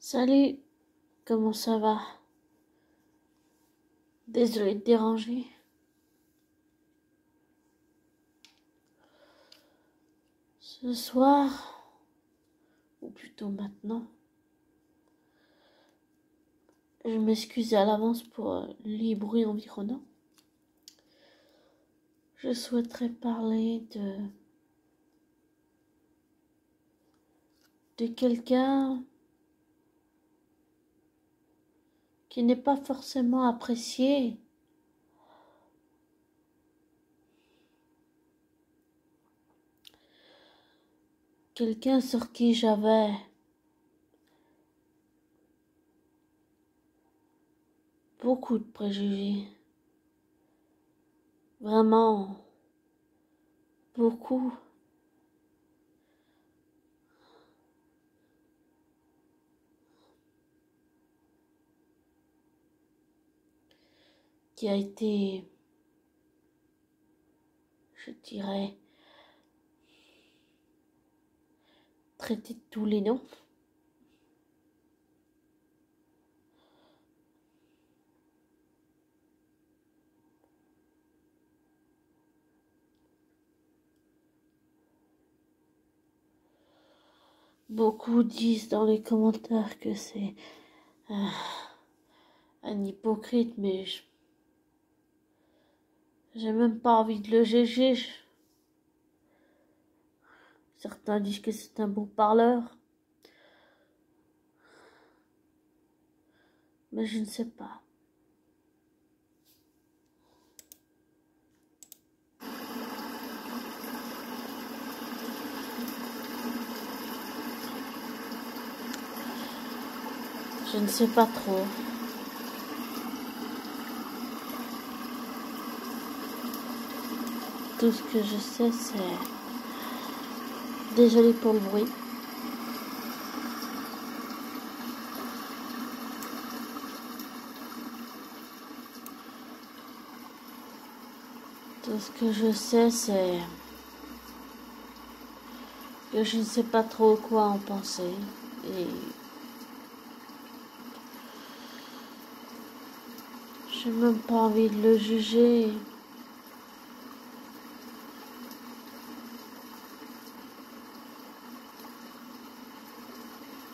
Salut, comment ça va? Désolé de déranger. Ce soir, ou plutôt maintenant, je m'excuse à l'avance pour les bruits environnants. Je souhaiterais parler de quelqu'un qui n'est pas forcément apprécié. Quelqu'un sur qui j'avais beaucoup de préjugés. Vraiment beaucoup. Qui a été, je dirais, traité de tous les noms. Beaucoup disent dans les commentaires que c'est un hypocrite, mais j'ai même pas envie de le juger. Certains disent que c'est un bon parleur, mais je ne sais pas. Je ne sais pas trop. Tout ce que je sais, c'est... Désolé pour le bruit. Tout ce que je sais, c'est... que je ne sais pas trop quoi en penser. Et... j'ai même pas envie de le juger.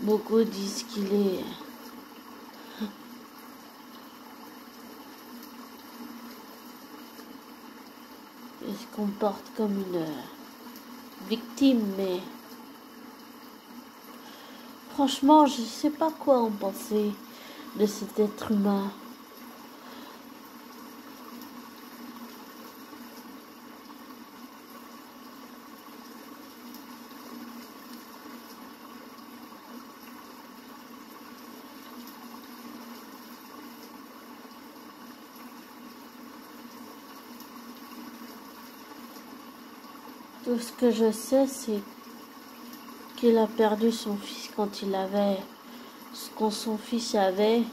Beaucoup disent qu'il est... il se comporte comme une victime, mais... franchement, je ne sais pas quoi en penser de cet être humain. Tout ce que je sais, c'est qu'il a perdu son fils quand son fils avait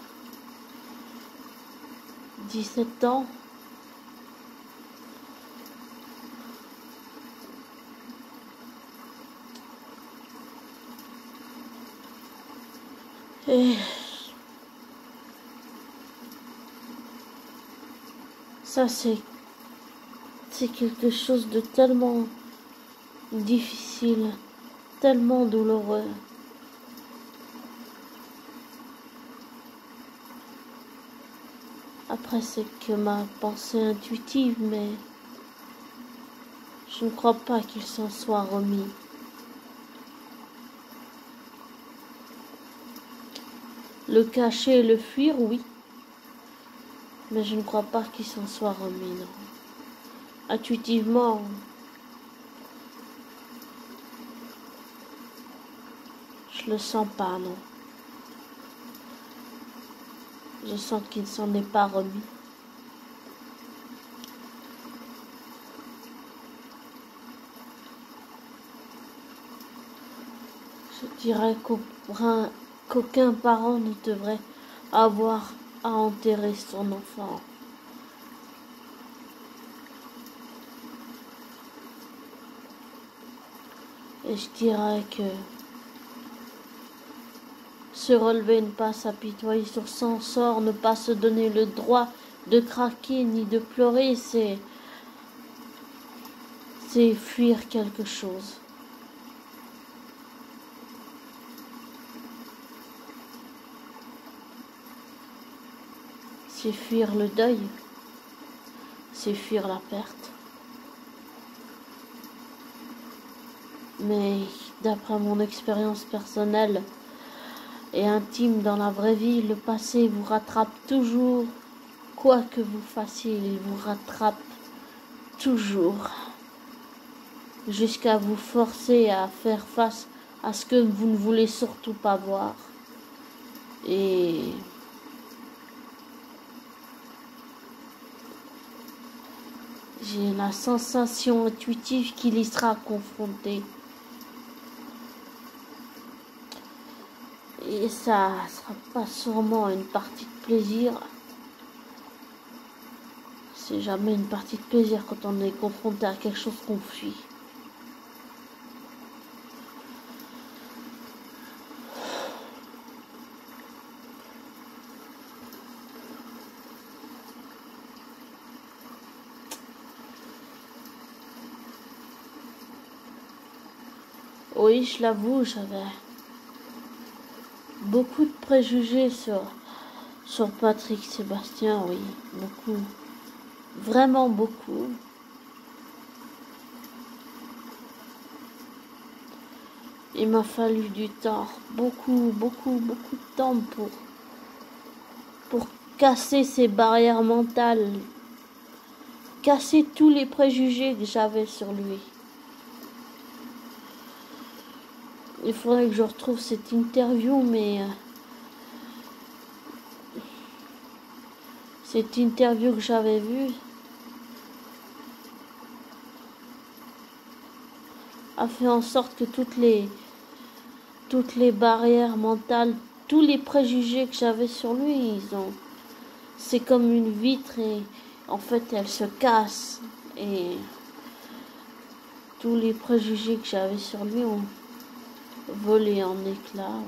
17 ans. Et ça, c'est quelque chose de tellement difficile, tellement douloureux. Après, c'est que ma pensée intuitive, mais je ne crois pas qu'il s'en soit remis. Le cacher et le fuir, oui, mais je ne crois pas qu'il s'en soit remis, non. Intuitivement, je le sens pas, non. Je sens qu'il ne s'en est pas remis. Je dirais qu'aucun parent ne devrait avoir à enterrer son enfant. Et je dirais que Se relever, ne pas s'apitoyer sur son sort, ne pas se donner le droit de craquer ni de pleurer, c'est fuir quelque chose. C'est fuir le deuil, c'est fuir la perte. Mais d'après mon expérience personnelle et intime dans la vraie vie, le passé vous rattrape toujours. Quoi que vous fassiez, il vous rattrape toujours. Jusqu'à vous forcer à faire face à ce que vous ne voulez surtout pas voir. Et j'ai la sensation intuitive qu'il y sera confronté. Et ça sera pas sûrement une partie de plaisir. C'est jamais une partie de plaisir quand on est confronté à quelque chose qu'on fuit. Oui, je l'avoue, j'avais beaucoup de préjugés sur Patrick Sébastien, oui, beaucoup, vraiment beaucoup. Il m'a fallu du temps, beaucoup de temps pour casser ces barrières mentales, casser tous les préjugés que j'avais sur lui. Il faudrait que je retrouve cette interview, mais cette interview que j'avais vue a fait en sorte que toutes les barrières mentales, tous les préjugés que j'avais sur lui, c'est comme une vitre et en fait elle se casse et tous les préjugés que j'avais sur lui ont volé en éclats.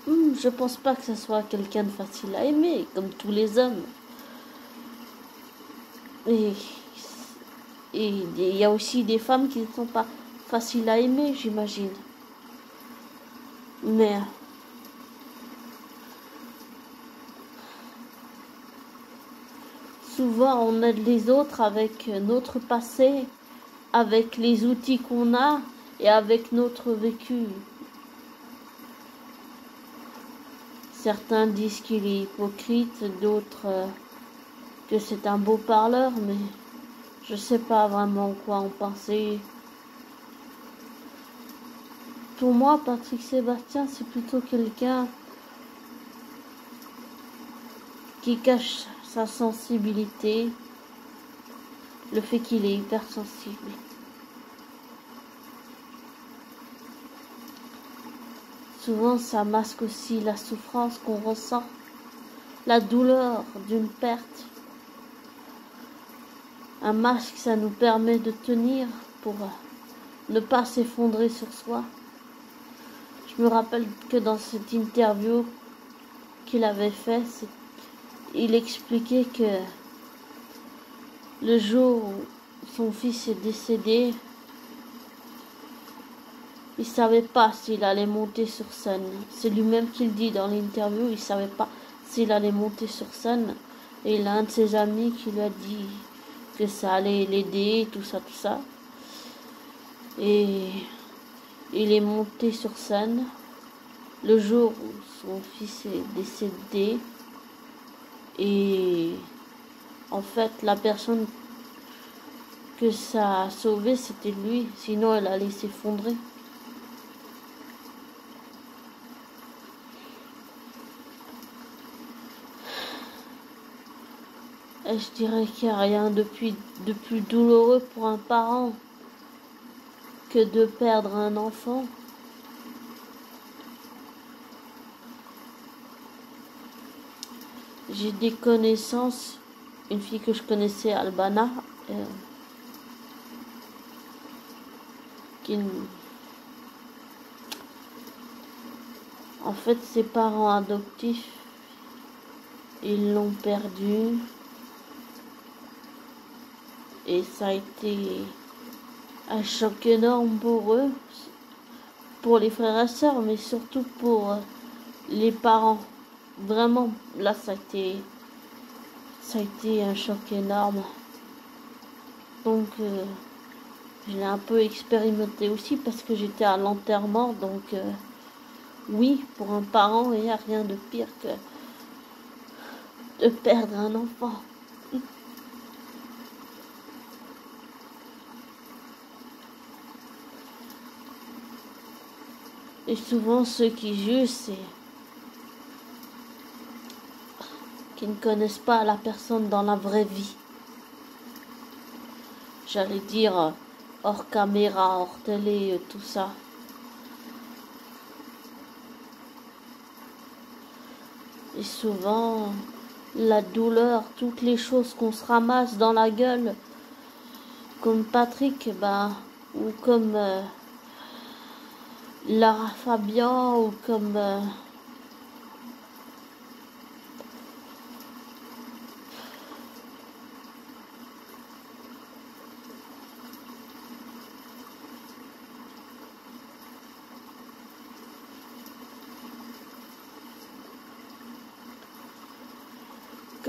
Ouais. Je pense pas que ce soit quelqu'un de facile à aimer, comme tous les hommes. Et il y a aussi des femmes qui ne sont pas faciles à aimer, j'imagine. Mais souvent on aide les autres avec notre passé, avec les outils qu'on a et avec notre vécu. Certains disent qu'il est hypocrite, d'autres que c'est un beau parleur, mais je sais pas vraiment quoi en penser. Pour moi, Patrick Sébastien, c'est plutôt quelqu'un qui cache sa sensibilité, le fait qu'il est hypersensible. Souvent, ça masque aussi la souffrance qu'on ressent, la douleur d'une perte. Un masque, ça nous permet de tenir pour ne pas s'effondrer sur soi. Je me rappelle que dans cette interview qu'il avait fait, il expliquait que le jour où son fils est décédé, il ne savait pas s'il allait monter sur scène. C'est lui-même qui le dit dans l'interview, il ne savait pas s'il allait monter sur scène. Et il a un de ses amis qui lui a dit que ça allait l'aider, tout ça. Et il est monté sur scène le jour où son fils est décédé. Et en fait, la personne que ça a sauvé, c'était lui. Sinon, elle allait s'effondrer. Et je dirais qu'il n'y a rien de plus douloureux pour un parent que de perdre un enfant. J'ai des connaissances, une fille que je connaissais, Albana, qui En fait, ses parents adoptifs, ils l'ont perdu. Et ça a été un choc énorme pour eux, pour les frères et sœurs, mais surtout pour les parents. Vraiment, là, ça a été un choc énorme. Donc, je l'ai un peu expérimenté aussi parce que j'étais à l'enterrement. Donc, oui, pour un parent, il n'y a rien de pire que de perdre un enfant. Et souvent, ceux qui jugent, c'est qui ne connaissent pas la personne dans la vraie vie. J'allais dire hors caméra, hors télé, tout ça. Et souvent, la douleur, toutes les choses qu'on se ramasse dans la gueule, comme Patrick, ou comme Lara Fabian, ou comme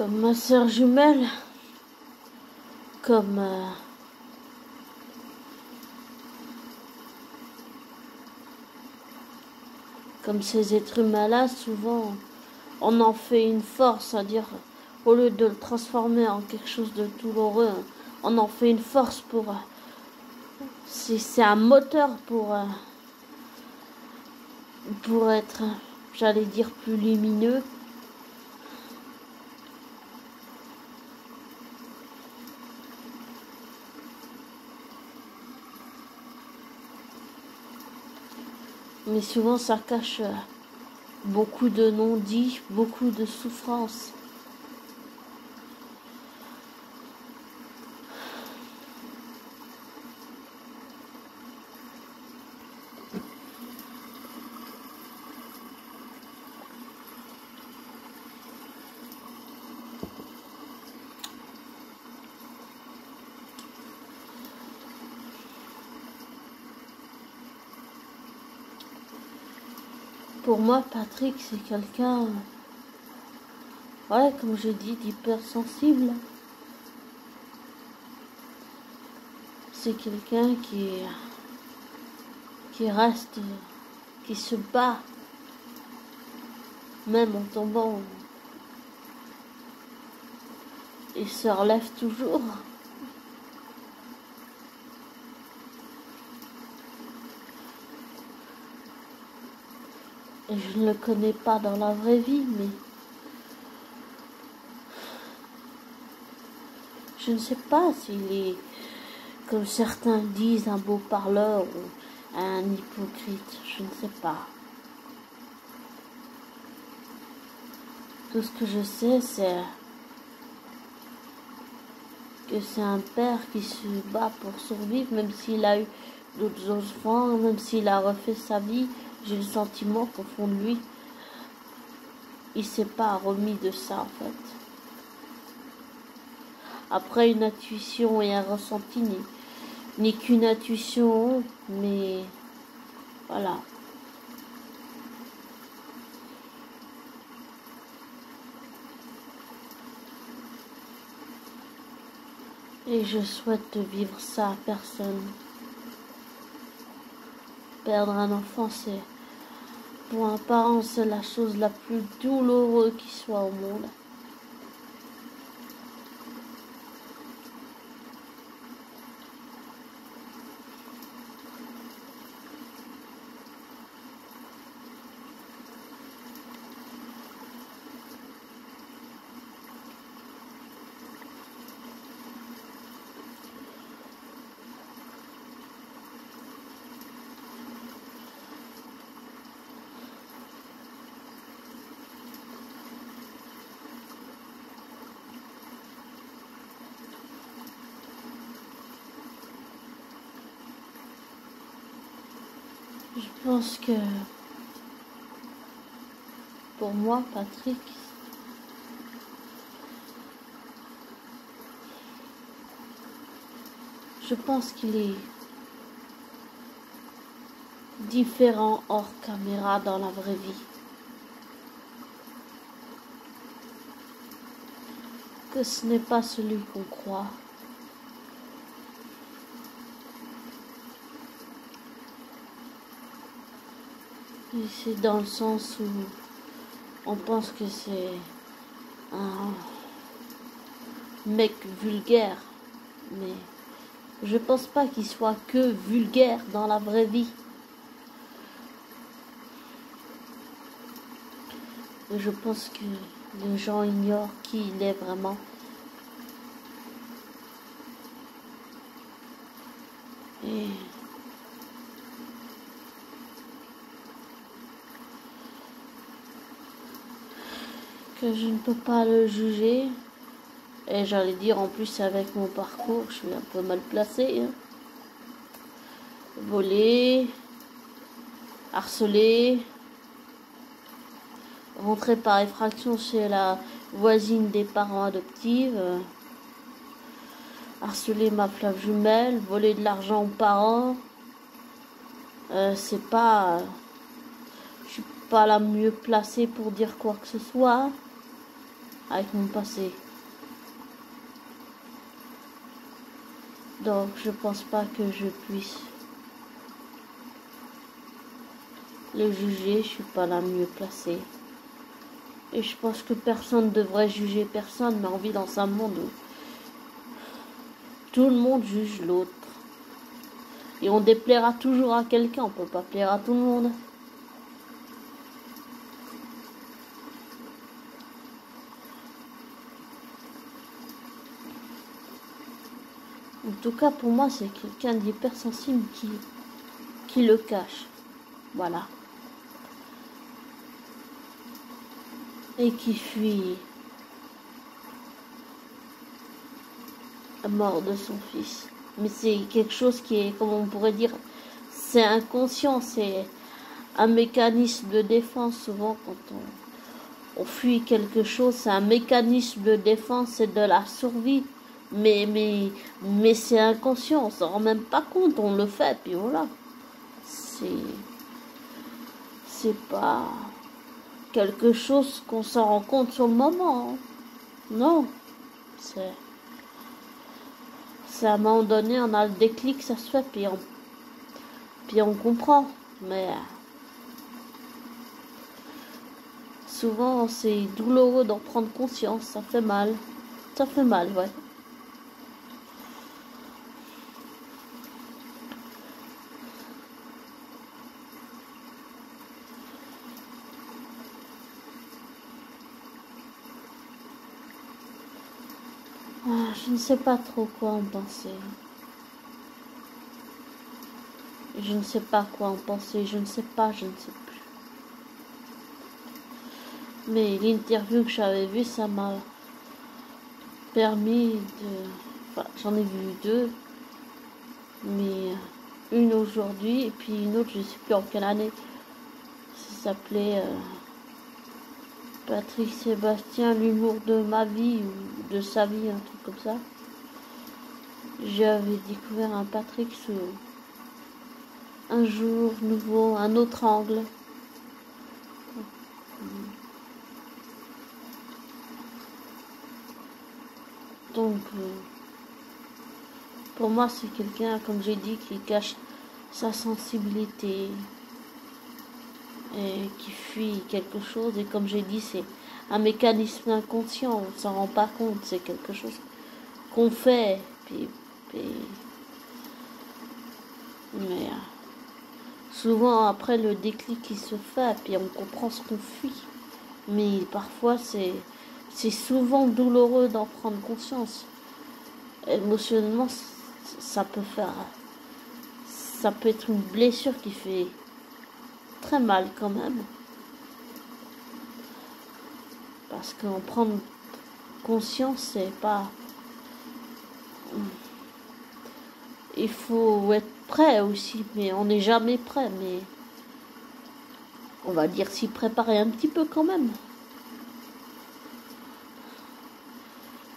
ma sœur jumelle, comme ces êtres humains-là, souvent, on en fait une force, c'est-à-dire, au lieu de le transformer en quelque chose de douloureux, on en fait une force pour... c'est un moteur pour être, j'allais dire, plus lumineux. Mais souvent, ça cache beaucoup de non-dits, beaucoup de souffrances. Pour moi, Patrick, c'est quelqu'un, ouais, comme je dis, d'hypersensible. C'est quelqu'un qui reste, qui se bat, même en tombant. Il se relève toujours. Et je ne le connais pas dans la vraie vie, mais je ne sais pas s'il est, comme certains disent, un beau parleur ou un hypocrite. Je ne sais pas. Tout ce que je sais, c'est que c'est un père qui se bat pour survivre, même s'il a eu d'autres enfants, même s'il a refait sa vie. J'ai le sentiment qu'au fond de lui, il s'est pas remis de ça, en fait. Après, une intuition et un ressenti n'est qu'une intuition, mais voilà. Et je souhaite vivre ça à personne. Perdre un enfant, c'est, pour un parent, c'est la chose la plus douloureuse qui soit au monde. Je pense que Pour moi, Patrick, je pense qu'il est différent hors caméra dans la vraie vie. Que ce n'est pas celui qu'on croit. Et c'est dans le sens où on pense que c'est un mec vulgaire, mais je pense pas qu'il soit que vulgaire dans la vraie vie. Et je pense que les gens ignorent qui il est vraiment. Et que je ne peux pas le juger. Et j'allais dire, en plus, avec mon parcours, je suis un peu mal placée. Hein. Voler, harceler, rentrer par effraction chez la voisine des parents adoptifs, harceler ma flamme jumelle, voler de l'argent aux parents. C'est pas... je suis pas la mieux placée pour dire quoi que ce soit avec mon passé. Donc je pense pas que je puisse le juger, je suis pas la mieux placée. Et je pense que personne ne devrait juger personne, mais on vit dans un monde où tout le monde juge l'autre. Et on déplaira toujours à quelqu'un, on peut pas plaire à tout le monde. En tout cas, pour moi, c'est quelqu'un d'hypersensible qui le cache. Voilà. Et qui fuit la mort de son fils. Mais c'est quelque chose qui est, comme on pourrait dire, c'est inconscient, c'est un mécanisme de défense. Souvent, quand on fuit quelque chose, c'est un mécanisme de défense, c'est de la survie. Mais c'est inconscient, on s'en rend même pas compte, on le fait, puis voilà. C'est pas quelque chose qu'on s'en rend compte sur le moment. Hein. Non. C'est à un moment donné, on a le déclic, ça se fait, puis on comprend. Mais souvent, c'est douloureux d'en prendre conscience, ça fait mal. Ça fait mal, ouais. Je ne sais pas trop quoi en penser. Je ne sais pas quoi en penser, je ne sais plus. Mais l'interview que j'avais vue, ça m'a permis de... Enfin, j'en ai vu deux, mais une aujourd'hui et puis une autre, je ne sais plus en quelle année. Ça s'appelait Patrick Sébastien, l'humour de ma vie ou de sa vie, un truc comme ça. J'avais découvert un Patrick sous un jour nouveau, un autre angle. Donc, pour moi, c'est quelqu'un, comme j'ai dit, qui cache sa sensibilité et qui fuit quelque chose. Et comme j'ai dit, c'est un mécanisme inconscient, on s'en rend pas compte, c'est quelque chose qu'on fait. Mais souvent, après, le déclic qui se fait, puis on comprend ce qu'on fuit. Mais parfois, c'est souvent douloureux d'en prendre conscience. Émotionnellement, ça peut être une blessure qui fait très mal quand même. Parce qu'en prendre conscience, c'est pas... Il faut être prêt aussi, mais on n'est jamais prêt. Mais on va dire, s'y préparer un petit peu quand même.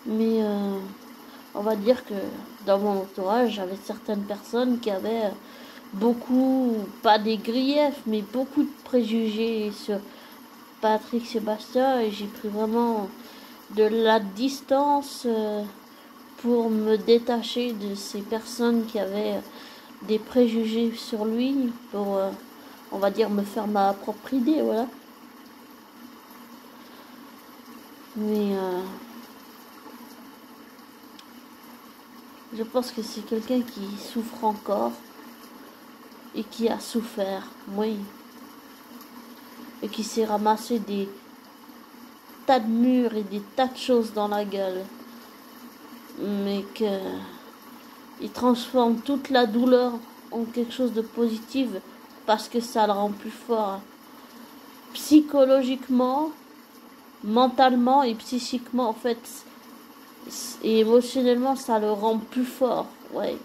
Mais on va dire que dans mon entourage, j'avais certaines personnes qui avaient beaucoup, pas des griefs, mais beaucoup de préjugés sur Patrick Sébastien, et j'ai pris vraiment de la distance pour me détacher de ces personnes qui avaient des préjugés sur lui, pour, on va dire, me faire ma propre idée, voilà. Mais je pense que c'est quelqu'un qui souffre encore et qui a souffert, oui, et qui s'est ramassé des tas de murs et des tas de choses dans la gueule, mais que il transforme toute la douleur en quelque chose de positif parce que ça le rend plus fort psychologiquement, mentalement et psychiquement, en fait, et émotionnellement, ça le rend plus fort, ouais,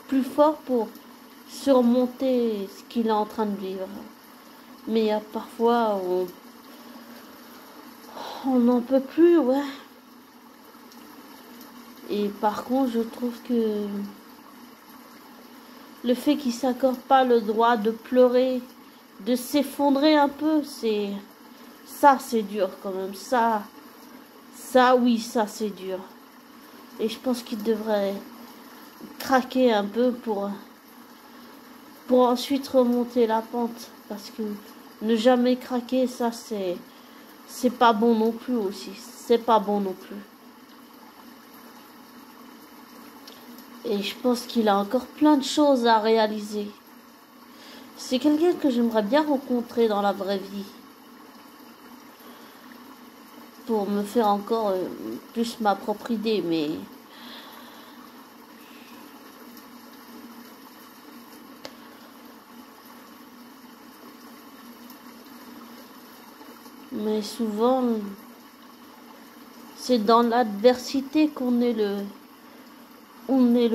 plus fort pour surmonter ce qu'il est en train de vivre. Mais parfois on n'en peut plus, ouais. Et par contre, je trouve que le fait qu'il s'accorde pas le droit de pleurer, de s'effondrer un peu, c'est dur quand même. Oui, ça c'est dur. Et je pense qu'il devrait craquer un peu pour ensuite remonter la pente, parce que ne jamais craquer, ça c'est pas bon non plus aussi. C'est pas bon non plus. Et je pense qu'il a encore plein de choses à réaliser. C'est quelqu'un que j'aimerais bien rencontrer dans la vraie vie, pour me faire encore plus ma propre idée, mais souvent c'est dans l'adversité qu'on est le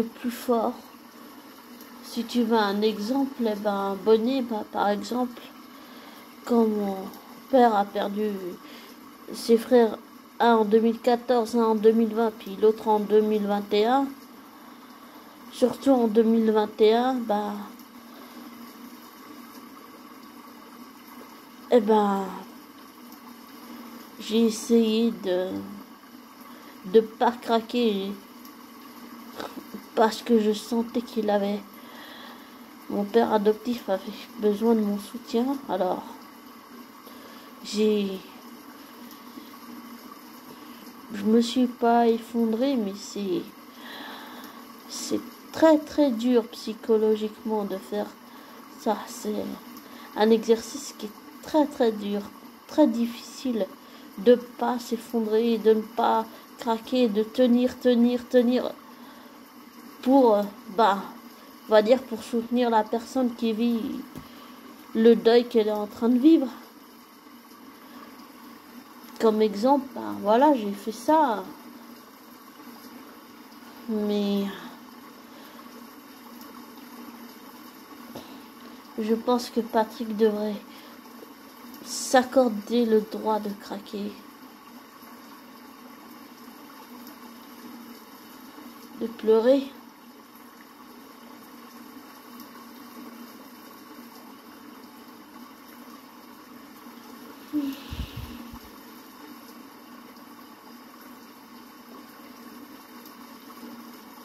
plus fort. Si tu veux un exemple, eh ben Bonnet, par exemple, quand mon père a perdu ses frères, un en 2014, un en 2020, puis l'autre en 2021, surtout en 2021, eh ben, j'ai essayé de pas craquer parce que je sentais qu'il avait, mon père adoptif avait besoin de mon soutien. Alors je me suis pas effondrée, mais c'est très très dur psychologiquement de faire ça. C'est un exercice qui est très très dur, très difficile, de pas s'effondrer, de ne pas craquer, de tenir pour, on va dire, pour soutenir la personne qui vit le deuil qu'elle est en train de vivre. Comme exemple, voilà, j'ai fait ça. Mais je pense que Patrick devrait s'accorder le droit de craquer, de pleurer.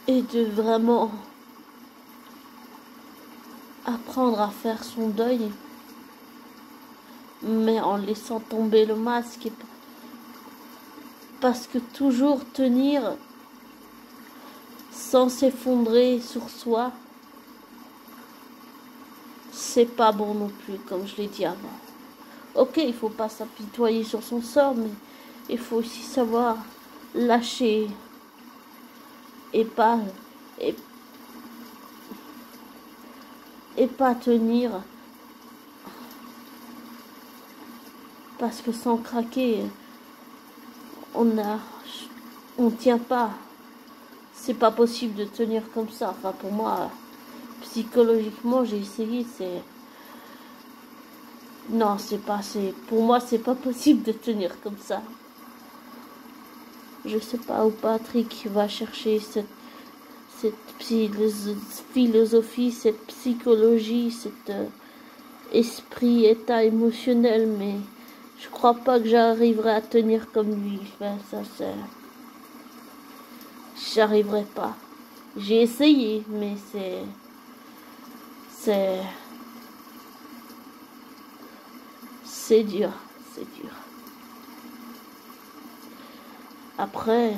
Et de vraiment apprendre à faire son deuil, mais en laissant tomber le masque. Parce que toujours tenir sans s'effondrer sur soi, c'est pas bon non plus, comme je l'ai dit avant. Ok, il faut pas s'apitoyer sur son sort, mais il faut aussi savoir lâcher et pas et pas tenir, parce que sans craquer on tient pas. C'est pas possible de tenir comme ça. Enfin, pour moi, psychologiquement, j'ai essayé, Non, c'est pas, pour moi, c'est pas possible de tenir comme ça. Je sais pas où Patrick va chercher cette philosophie, cette psychologie, cet esprit, état émotionnel, mais je crois pas que j'arriverai à tenir comme lui. Enfin, ça, j'arriverai pas. J'ai essayé, mais c'est dur, c'est dur. Après,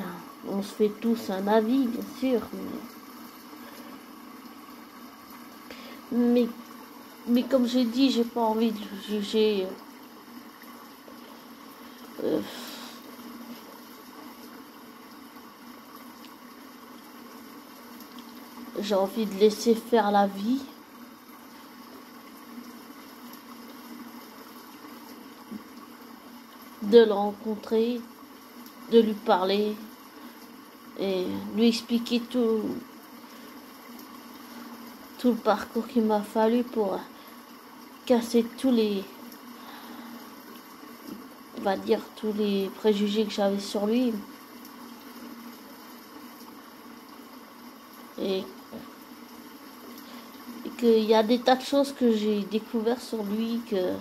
on se fait tous un avis, bien sûr, mais comme j'ai dit, j'ai pas envie de le juger. J'ai envie de laisser faire la vie. De le rencontrer, de lui parler et lui expliquer tout le parcours qu'il m'a fallu pour casser on va dire, tous les préjugés que j'avais sur lui. Et qu'il y a des tas de choses que j'ai découvert sur lui que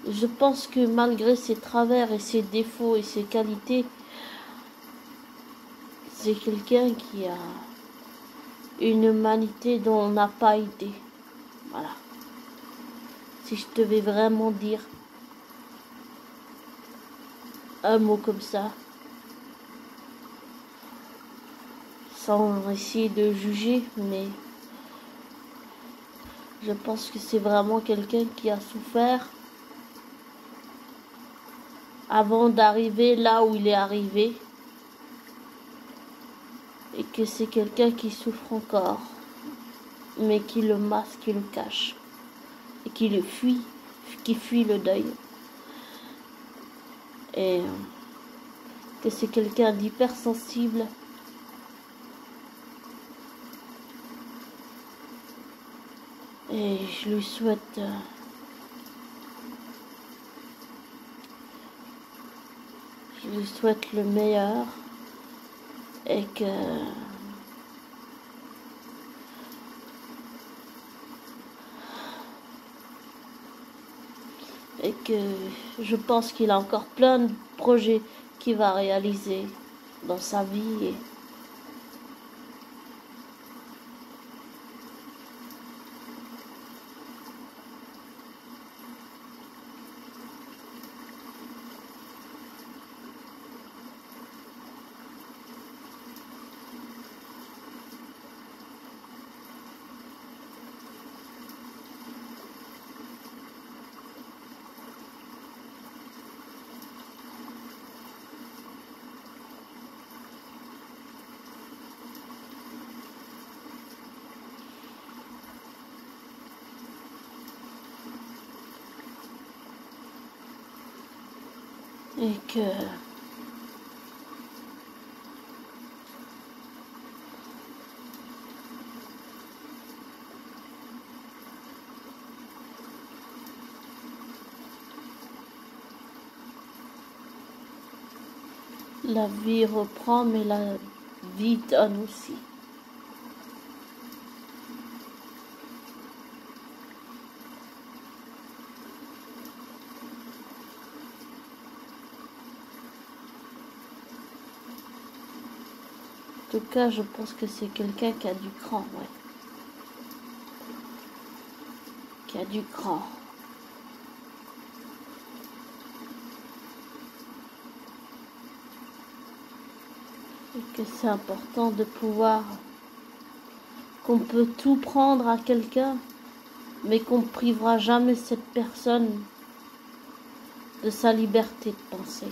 je pense que malgré ses travers et ses défauts et ses qualités, c'est quelqu'un qui a une humanité dont on n'a pas idée. Voilà. Si je devais vraiment dire un mot comme ça, sans essayer de juger, mais je pense que c'est vraiment quelqu'un qui a souffert avant d'arriver là où il est arrivé, et que c'est quelqu'un qui souffre encore, mais qui le masque, qui le cache, et qui le fuit, qui fuit le deuil, et que c'est quelqu'un d'hypersensible. Et je lui souhaite le meilleur et que je pense qu'il a encore plein de projets qu'il va réaliser dans sa vie. Et que la vie reprend, mais la vie donne aussi. En tout cas, je pense que c'est quelqu'un qui a du cran, ouais. Qui a du cran. Et que c'est important de pouvoir, qu'on peut tout prendre à quelqu'un, mais qu'on ne privera jamais cette personne de sa liberté de penser.